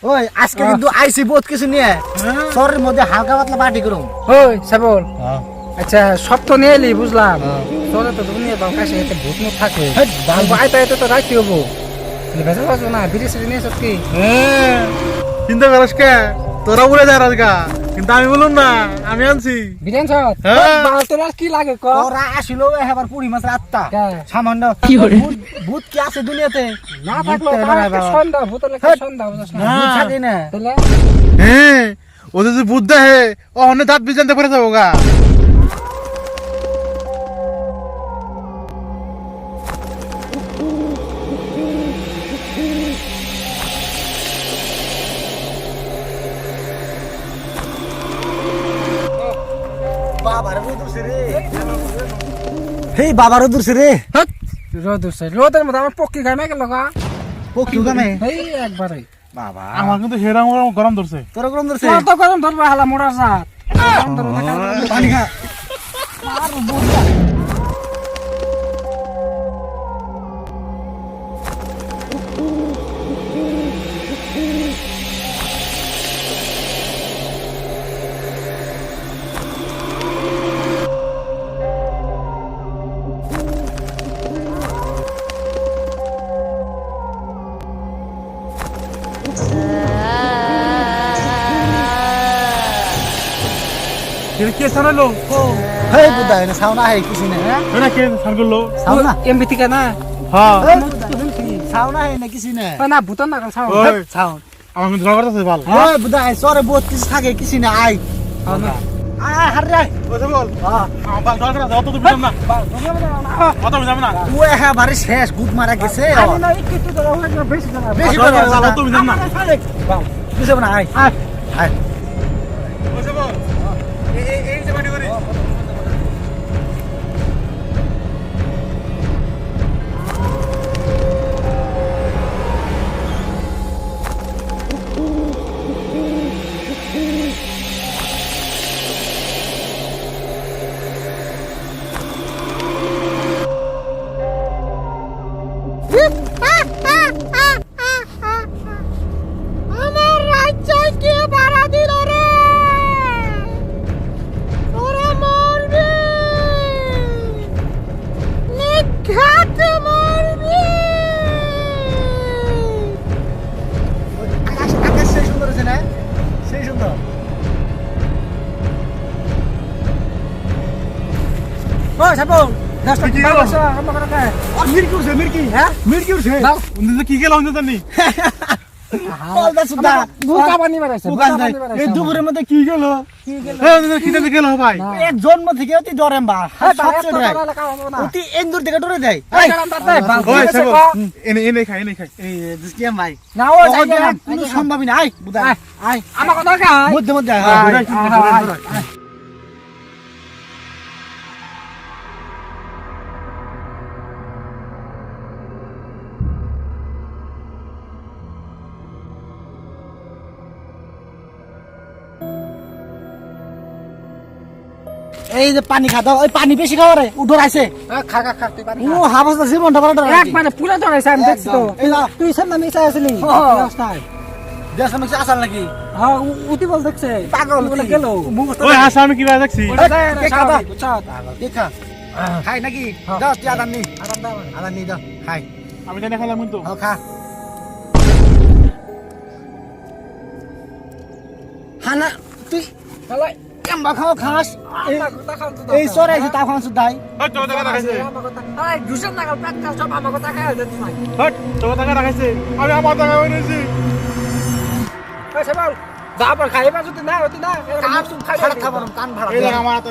ওই আজকে কিন্তু আইসি বহুত কিছু নিয়ে শহরের মধ্যে হালকা পাতলা পার্টি করুম। ওই সাবল আচ্ছা সব তো নিয়ে এলি বুঝলাম তোরা তো দুনিয়া বাল কাছে এতে ভূত মুখ থাকে আইতে আইতে তো রাখতে হবো ভেসে যাবো না বিড়ি সিড়ি নিয়ে সত্যি চিন্তা করিস কে তোরা উড়ে যা রাজগা কিন্তু আমি বলুন না আমি আনছি বিরিয়ান তোর আর কি লাগে ক ওরা আসিল এবার পুরি মাছের আত্মা কে? সামান্য ভূত কি আছে দুনিয়াতে না থাকলো সন্ধ্যা ভূতের লেখা সন্ধ্যা বুঝছ না ভূত থাকে না। তাহলে হ্যাঁ ওদের যে বুদ্ধ হে ও অন্য দাঁত বিজানতে পারে যাবো গা হেই বাবারও দূরছে রে রোদের মধ্যে আমার পক্ষী গায় না গেল গা পকিউ গামে এই একবারে বাবা আমার কিন্তু হেরাম গরম ধরছে তোর গরম ধরছে তোর তো গরম ধরবা হালা মোড়া সাত পানি খা কে সারালো হেই বুদা এনে সাউনা হে কিছু না এটা কে সার করলো সাউনা এমবি থেকে না হ্যাঁ সাউনা হে না কিছু না না ভূতন না সাউ ওই সাউন আমার কিন্তু ঝগড়া আছে ভাল ওই বুদা আই সরে বহুত কিছু থাকে কিছু না আই আয় হারে আয় ওই বল হ্যাঁ আমার বাল ঝগড়া আছে অত তো বুঝলাম না অত বুঝলাম না ও একেবারে শেষ গুদ মারা গেছে বেশি অত বুঝলাম না বুঝব না আয় আয় ওই বল এই যে বাড়ি করে আমার রাজ্যে কে ভাড়া দিল রে তোরা মরবি নিঘাত মরবি আকাশ আকাশ সেই সুন্দর আছে না সেই সুন্দর ও সাপো দশটা কি গেল আর মিরকি উঠছে মিরকি হ্যাঁ মিরকি উঠছে উনি কি গেল উনি জানি বল দা সুদা বুকা পানি মারাইছে বুকান নাই এই দুপুরের মধ্যে কি গেল হ্যাঁ উনি কি জানি গেল ভাই এক জন্ম থেকে অতি ডরেম বা সবচেয়ে ডরে অতি এন্দুর থেকে ডরে দেয় ওই সব এনে খাই এই দিসকিয়াম ভাই না ও যাই কোনো সম্ভাবই না আয় বুদা আয় আমার কথা কা মধ্যে মধ্যে এই যে পানি খাও ওই পানি বেশি খাওয়া রে উঠর আছে খা খা খা তুই পানি ও হাবস জীবনটা বড় ডর একবারে পুরা ধরাইছে আমি দেখছি তো এই না তুই সামনে মিশা আসলি রাস্তায় দেশ আমি আসল নাকি হ্যাঁ উতি বল দেখছে পাগল বলে গেল ওই হাসা আমি কি দেখছি দেখা খাই নাকি দাও তুই আদান নি আদান নি দাও খাই আমি জানি খাইলাম কিন্তু খা হানা তুই খালাই কেমবা খাও খাস এই সরে আছে তা খাওয়া সুদাই হট তো টাকা রাখাইছে আরে দুশন টাকা পেট খাস সব আমার কথা খাই দিতে নাই হট তো টাকা রাখাইছে আমি আমার টাকা হইছি এই সবাই দাবার খাইবা যদি না হতি না কান খাই ভাড়া খাবার কান ভাড়া এই আমার তো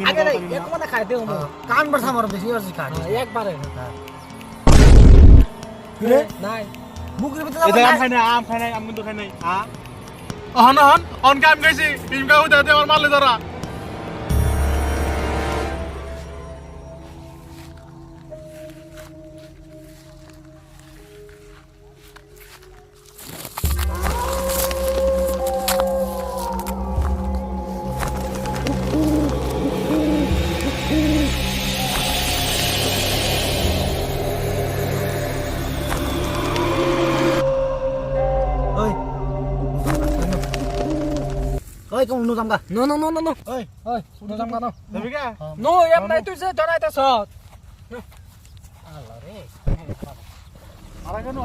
আগে এক মানে খাই দেও কান ভাড়া খাবার বেশি আছে কান একবারে রে নাই বুকের ভিতরে এটা আম খাই নাই আম কিন্তু খাই নাই হ্যাঁ অহন অন কাম গেছি টিম কাউ দাতে আমার মারলে ধরা আলাইকুম নো জামগা no no no no no ওই ওই নো জামগা নো যাবি কা নো এম নাই তুই যে জড়াইতাছ আল্লাহ রে আরা কেন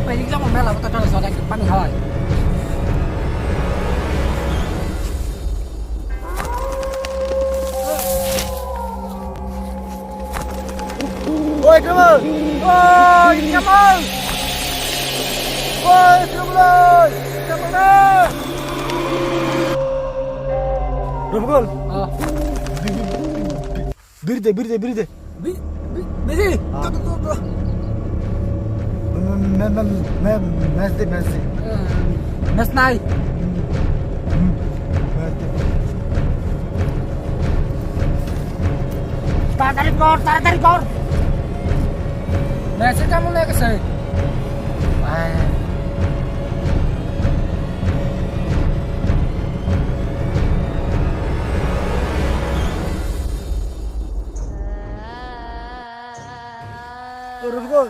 ไปนี่จังแม่เราก็ต้องสอนให้ปันหอย ওই কেমন ওই কেমন ওই কেমন কেমন রবগল বিরদে বেজি মেসদে মেস নাই তাড়াতাড়ি কর মেসে কেমন লেগেছে রবগল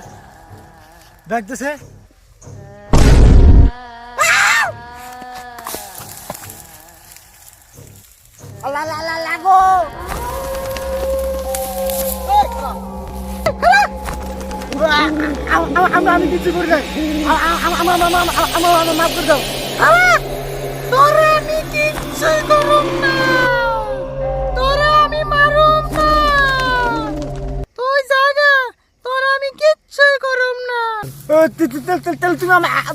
দেখতেছে লাগো আমি কিছু করি নাই আমার মাফ করে দাও তোরে আমি কিচ্ছুই করুম না তোরে আমি মারুম না তুই জাগা তোরে আমি কিচ্ছুই করুম না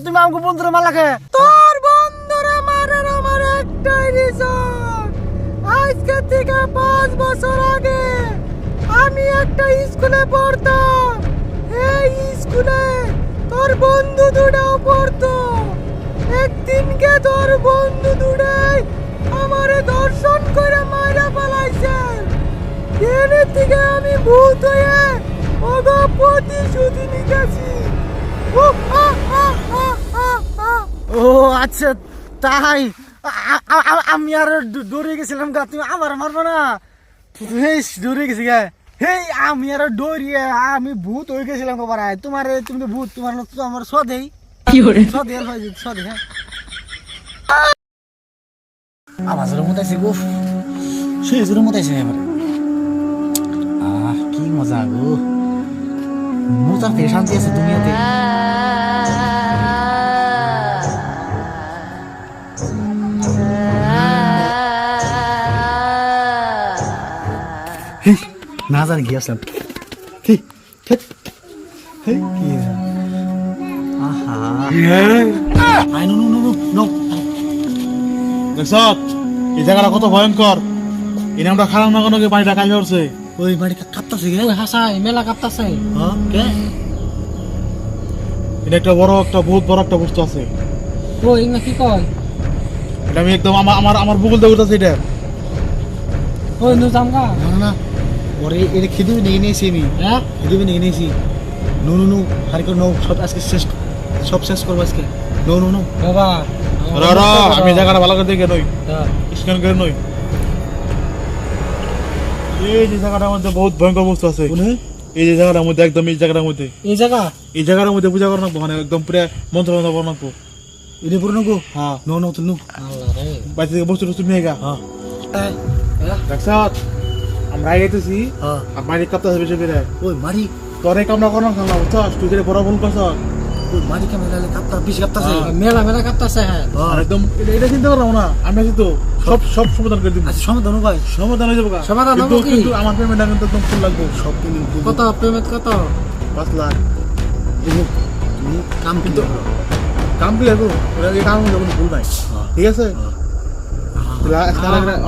তুমি আমাকে বন্ধুরা মার লাগে তোর বন্ধুরা মারার আমার একটাই রিজন আজকে থেকে 5 বছর আগে আমি একটা স্কুলে পড়তাম এই স্কুলে তোর বন্ধু দুটাও পড়তো একদিনকে তোর বন্ধু দুটাই আমারে দর্শন করে মারা পালাইছে এনে থেকে আমি ভূত হয়ে ওগো প্রতিশোধ নিতেছি ও আচ্ছা তাই আমি আর ডরে গেছিলাম গা তুমি আমার মারবো না ডরে গেছি গা হেই আমি আর ডরিয়ে আমি ভূত হয়ে গেছিলাম খবর তোমার তুমি তো ভূত তোমার তো আমার সদেই সদে হ্যাঁ আওয়াজের মতো আছে গো সেই জোরের মতো আছে এবার কি মজা গো মজার থেকে শান্তি আছে দুনিয়াতে না জানি কি আসলাম দেখছ এই জায়গাটা কত ভয়ঙ্কর এই নামটা খারাপ না কোনো পানিটা কাজ করছে ওই বাড়ি কাঁপতাছে গে হাসাই মেলা কাঁপতাছে কে এটা একটা বহুত বড় একটা বস্তু আছে ওই না কি কয় এটা আমি একদম আমার বুকুল দিয়ে উঠতেছে এটা ওই নো জামগা না ওরে এটা খেতে নিয়ে নিয়েছি আমি হ্যাঁ খেতে নিয়ে নিয়েছি নো হারি করে নো সব আজকে শেষ করবো আজকে নো বাবা আমি জায়গাটা ভালো করে দেখে নই স্ক্যান করে নই এই যে জায়গাটার মধ্যে বহুত ভয়ঙ্কর বস্তু আছে এই যে জায়গাটার মধ্যে একদম এই জায়গাটার মধ্যে এই জায়গার মধ্যে পূজা করা নাকবো মানে একদম পুরো মন্ত্র করা নাকবো এটা পুরো নো হ্যাঁ নো তুল নো আল্লাহ রে বাইরে থেকে বস্তু টস্তু নিয়ে গা হ্যাঁ দেখছ আমরা আইতেছি আর মারি কাপটা বেশি করে ওই মারি তোরে কামনা করো না বুঝছস তুই যে বড় ভুল করছ ওই মারি কেমন গেলে বেশি কাঁপতাছে মেলা কাঁপতাছে হ্যাঁ আর একদম এটা চিন্তা করো না আমি আছি তো সব সমাধান করে দিব আচ্ছা সমাধান ভাই সমাধান হয়ে যাবে সমাধান হবে কি? কিন্তু আমার পেমেন্ট কিন্তু একদম ফুল লাগবে সব তুমি কত পেমেন্ট কত 5 লাখ তুমি কাম কিন্তু কাম কি লাগবে ওরা এই কাম যখন ভুল নাই ঠিক আছে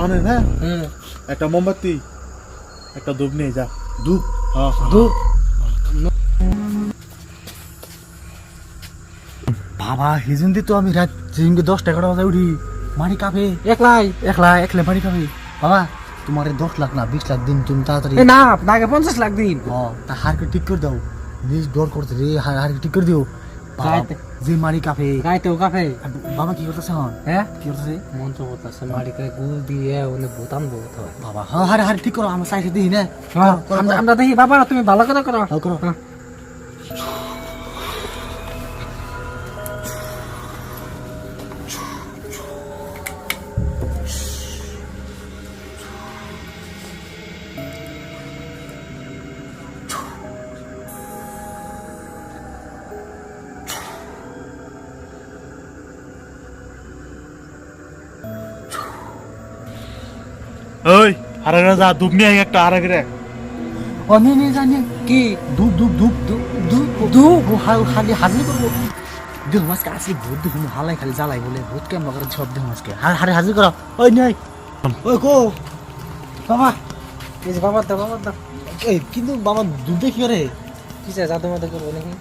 অনেক হ্যাঁ হ্যাঁ একটা মোমবাতি একটা ধূপ নিয়ে যা ধূপ হ্যাঁ ধূপ বাবা হিজুন্দি তো আমি রাত যেদিনকে 10-11 বাজে উঠি মারি কাঁপে একলাই একলা মারি কাঁপে বাবা তোমার 10 লাখ না 20 লাখ দিন তুমি তাড়াতাড়ি এ না আপনাকে 50 লাখ দিন তা হারকে ঠিক করে দাও নিজ ডর করতে রে হার ঠিক করে দিও গাইতে- যে মারি কাফে গাইতেও কাফে বাবা কি করতেছে হন হ্যাঁ কি করতেছে মন্ত্র করতেছে মাড়িকে গুল দিয়ে ওনে ভুতান বহুত হয় বাবা হ্যাঁ হারে হারে ঠিক করো আমার সাইডে দিই না আমরা দেখি বাবা তুমি ভালো করে করো হ্যাঁ, করো। হ্যাঁ। ওই আরে যা দুপ নিয়ে আয় একটা আরে রে ও নে নে জানি কি ধূপ ধূপ ধূপ ধূপ ধূপ ধূপ খালি হাজির করবো দেহ মাছকে আসি ভূত দেখুন হালাই খালি জ্বালাই বলে ভূত কেমন করে সব দেহ মাছকে হারে হাজির করো ওই নাই ওই কো বাবা এই যে বাবার দাও বাবার দাও এই কিন্তু বাবা দুধ দেখি রে কি চাই জাদু মাদু করবো নাকি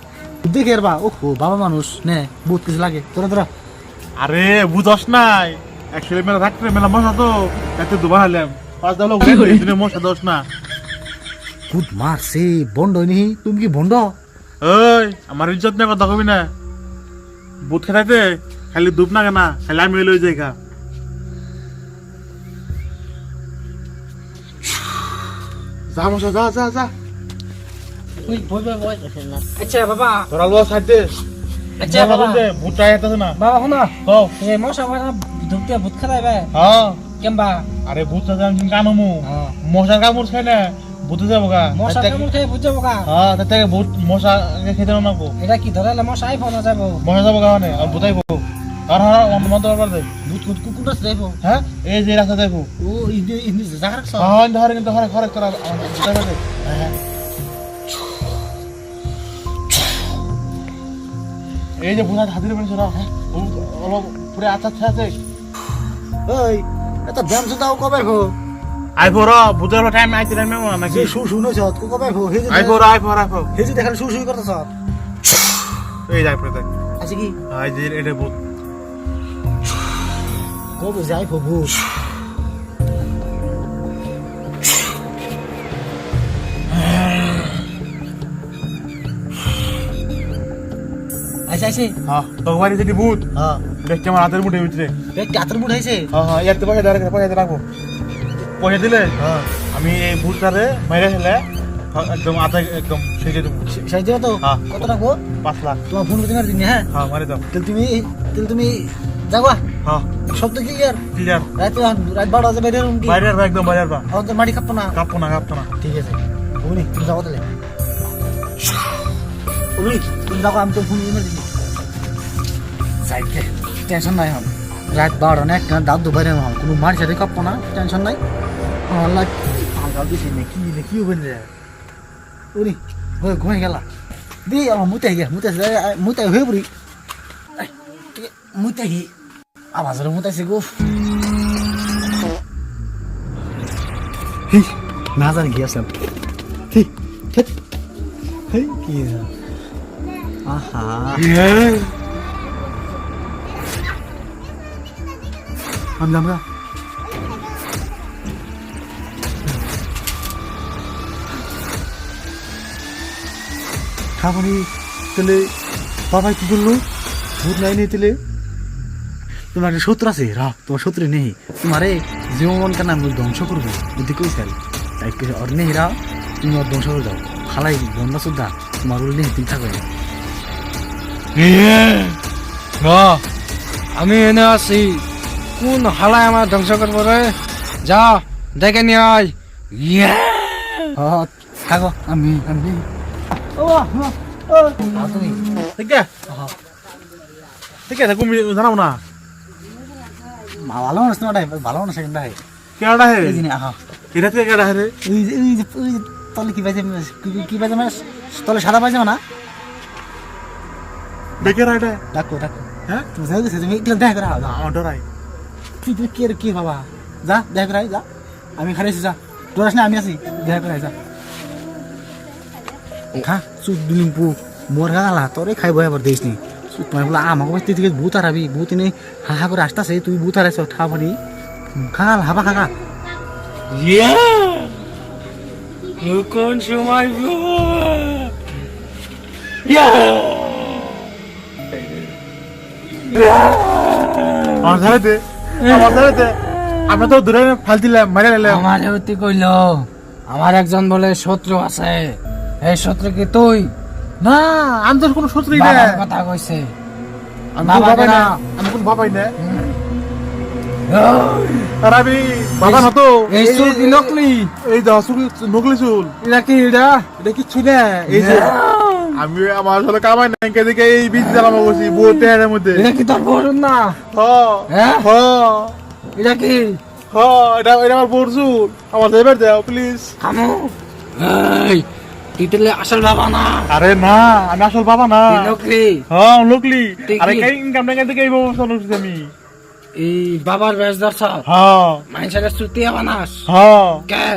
দুধ দেখি আর বা ও বাবা মানুষ নে বহুত কিছু লাগে তোরা তোরা আরে বুঝস নাই অ্যাকচুয়ালি মেলা থাকতে মেলা মশা তো এত দুবার হলাম 5 লোক দিনে মশা দোষ না ভূত মারছে বন্ড নি তুমি কি বন্ড ওই আমার ইজ্জত নিয়ে কথা কবি না বুট খেলাইতে খালি দুপ না কেনা খালি আমি লই যাই খা যা মশা যা যা যা ওই বই বই বই আচ্ছা বাবা তোরা লো সাইড দে আচ্ছা বাবা বুটটা আইতাছে না বাবা শোনো কও এই মশা মারা ধূপ দিয়ে ভূত খেলাই ভাই হ্যাঁ কেমবা আরে ভূত আমি কানমু হ্যাঁ মশা কামড় খাই না ভূতে যাবো গা মশা কেমন খেয়ে বুঝ যাবো কা হ্যাঁ তার থেকে ভূত মশা খেতে না এটা কি ধরালে মশা আইফোন যাবো মশা যাবো গা মানে আর ভূতাইবো আর হ্যাঁ মন্ত্র করবার দে ভূত ভূত কুকুর আছে দেখো হ্যাঁ এই যে রাস্তা দেখো ও ইনি জায়গা রাখছ হ্যাঁ ধরে কিন্তু হরে হরে করা ভূতাইবো দে এই যে ভূত হাতির বেরিয়েছে না অলপ পুরো আচ্ছা আচ্ছা আছে ওই এটা ব্যায়াম দাও কবে গো আইবো র ভূতের টাইম আইতে টাইম নাকি যে শুনেছ কবে গো হে যে আইবো র আইবো আইবো হে যে দেখালে শুই করতেছ এই যাই পড়ে দেখ আছে কি এই যে এটা ভূত কবে যাই প্রভু আইসে আইসে হ্যাঁ তোর বাড়ি যেটি ভূত হ্যাঁ দেখতে আমার হাতের মুঠে ভিতরে পেট কাতর মুড হইছে হ্যাঁ হ্যাঁ ইয়াতে পয়সা রাখবো পয়সা দিলে হ্যাঁ আমি এই ভূতটারে মেরে ফেলে একদম আধা একদম শেখে দেবো সাই দিও তো হ্যাঁ। কত রাখবো 5 লাখ তোমার ফোন করতে মারি দিন হ্যাঁ হ্যাঁ মারি দাও তাহলে তুমি যাবা হ্যাঁ সব তো ক্লিয়ার ক্লিয়ার রাত 12 বাজে বাইরে রুম কি বাইরে আসবা একদম বাইরে আসবা আমাদের মাটি কাঁপবো না কাঁপতো না ঠিক আছে বলি তুমি যাবো তাহলে বলি তুমি যাবো আমি তো ফোন করে দিচ্ছি যাইতে টেনশন নাই হম রাত 12 না একটা দাঁত দুবারে হম কোনো মার সাথে কাঁপবো না টেনশন নাই আল্লাহ আলগাও দিছে কি হবে রে ওরে ওই ঘুমাই গেলা দি আমার মুতে হয়ে পড়ি মুতে হি আওয়াজের মুতাইছে গো না জানি কি আছে কি আহা আমরা খাবারই তাহলে বাবা কি করলো ভূত নাই নেই তাহলে তোমার একটা শত্রু আছে রা তোমার শত্রু নেই তোমারে জীবন কেন আমি ধ্বংস করবো বুদ্ধি কই চাই তাই আর নেই রা তুমি আর ধ্বংস করে যাও খালাই বন্ধা সুদ্ধা তোমার উল্লে তুমি থাকবে আমি এনে আছি কোন হালাই আমার ধ্বংস করবো রে যা দেখে নিয়ে আয় হ্যাঁ থাকো আমি তুমি ঠিক আছে তুমি জানাও না ভালো মানুষ না ভালো মানুষ একটা কেডা হে এই জিনিস আহা এটা থেকে কেডা হে রে ওই যে তলে কি পাইছে কি পাইছে মানে তলে সাদা পাইছে না বেকার এটা ডাকো হ্যাঁ তুমি যাই গেছে তুমি একলা দেখা করা আমার ডরাই তুই কি বাবা যা দেখা করাই যা আমি খাইছি যা তোর না আমি আছি দেখা করাই যা খা চুপ দুলিম্পু মোর গালা তোরে খাইব এবার দিস নি তোমার বলে আমাকে বাড়িতে থেকে ভূত হারাবি ভূত এনে হা করে আসতেছে তুই ভূত হারাইছ ঠা পানি খাল হাবা খাকা কোন সময় আমার ধারে দে, আমার ধারে দে। আমরা তো দূরে ফাল দিলাম, মারে নিলাম। আমার অতি কইল আমার একজন বলে শত্রু আছে, এই শত্রু কি তুই? না, আমি তোর কোনো শত্রুই না। বাবার কথা কইছে। আমি বাবা কোনো বাবাই না। না, আমি কোনো বাবাই না। আর আমি বাবা না তো। এই চুল কি নকলি? এই দাও চুল, নকলি চুল। এটা কি এটা? এটা কিচ্ছু না। এই যে আমি আমার সাথে কামাই নাই, এদিকে এই বীজ জ্বালামো বসি বউ টেয়ারের মধ্যে। এটা কি তোর বড়ুন না? হ্যাঁ? হ এটা কি? এটা এটা আমার বউর চুল। আমার এবার দাও প্লিজ। খামো। এই তুই তাহলে আসল বাবা না, আরে না, আমি আসল বাবা না। তুই নকলি। হ্যাঁ লোকলি। তুই আরে কি? কাই ইনকাম না থেকে এই ব্যবস্থা করছি আমি। এই বাবার বেশ দর্শক হ্যাঁ মানুষের চুতি বানাস হ্যাঁ। কে?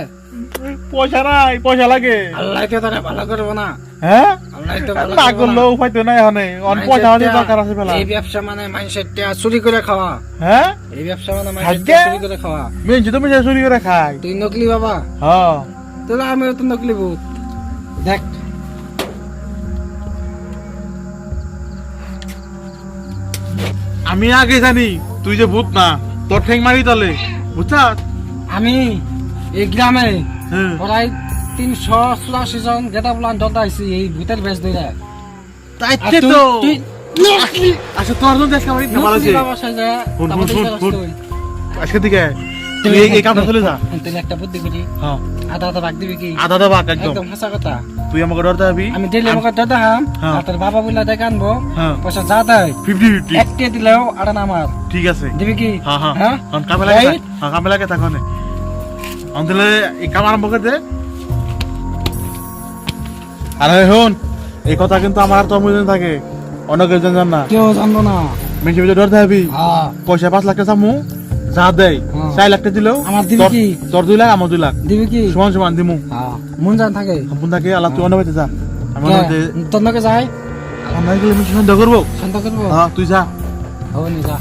পয়সা নাই, পয়সা লাগে। আল্লাহ তো তোরা ভালো করবো না, হ্যাঁ আল্লাহ তো ভালো না করবো করলেও না। উপায় তো নাই, এখানে অনেক পয়সা আমাদের দরকার আছে ফেলা। এই ব্যবসা মানে মানুষের টাকা চুরি করে খাওয়া। হ্যাঁ এই ব্যবসা মানে মানুষের খাদ্যে? টাকা চুরি করে খাওয়া। মেন তো মেয়ে চুরি করে খাই। তুই নকলি বাবা, হ্যাঁ তাহলে আমিও তো নকলি ভূত। দেখ আমি আগে জানি তুই যে ভূত না, তোর ঠেং মারি তালে বুঝছা। আমি এই গ্রামে হ্যাঁ প্রায় 384 জন গেটা বলান দদাইছি এই ভূতের বেশ ধরে। তাই আর তুই- তো। তুই আচ্ছা তোর জন্য দেখ আমার ভালো আছে। নকলি বাবা সাজা, হুন, তারপর হুন, তুই হুন, তুই। আজকে থেকে তুই এই কামটা চলে যা। তুই একটা বুদ্ধি করি, হ্যাঁ আধা আধা ভাগ দিবি কি? আধা দাবাক একদম। একদম হাসা কথা। তুই আমাকে ডরতে হবি। আমি ডেলি আমাকে দাদা হাম হ্যাঁ। আর তোর বাবা বলে দেখে আনবো, হ্যাঁ পয়সা যা দেয় 50-50 একটা দিলেও আড়ান আমার ঠিক আছে। দিবি কি? হ্যাঁ হ্যাঁ হ্যাঁ? কাম কামে লাগে এই? হ্যাঁ কামে লাগে থাকো নে। তাহলে এই কাম আরম্ভ করে দে। আরে হন, এই কথা কিন্তু আমার তো মনে থাকে, অনেকের জান না। কেউ জানবো না। মেশে ভিতরে ডরতে হবি। হ্যাঁ পয়সা 5 লাখ টাকা চামু, যা দেয় হ্যাঁ। 4 লাখ টাকা দিলেও আমার দিবি তোর- কি? তোর 2 লাখ আমার 2 লাখ দিবি কি? সমান সমান দিমু। হ্যাঁ মন জান থাকে। সম্পূর্ণ থাকে আল্লাহ তুই অন্য বাড়িতে যা। আমার কে? মধ্যে তোর নাকি যায় আমার নাই গেলে আমি সন্দেহ করবো। শান্ত করবো? হ্যাঁ তুই যা। হবে নি যা।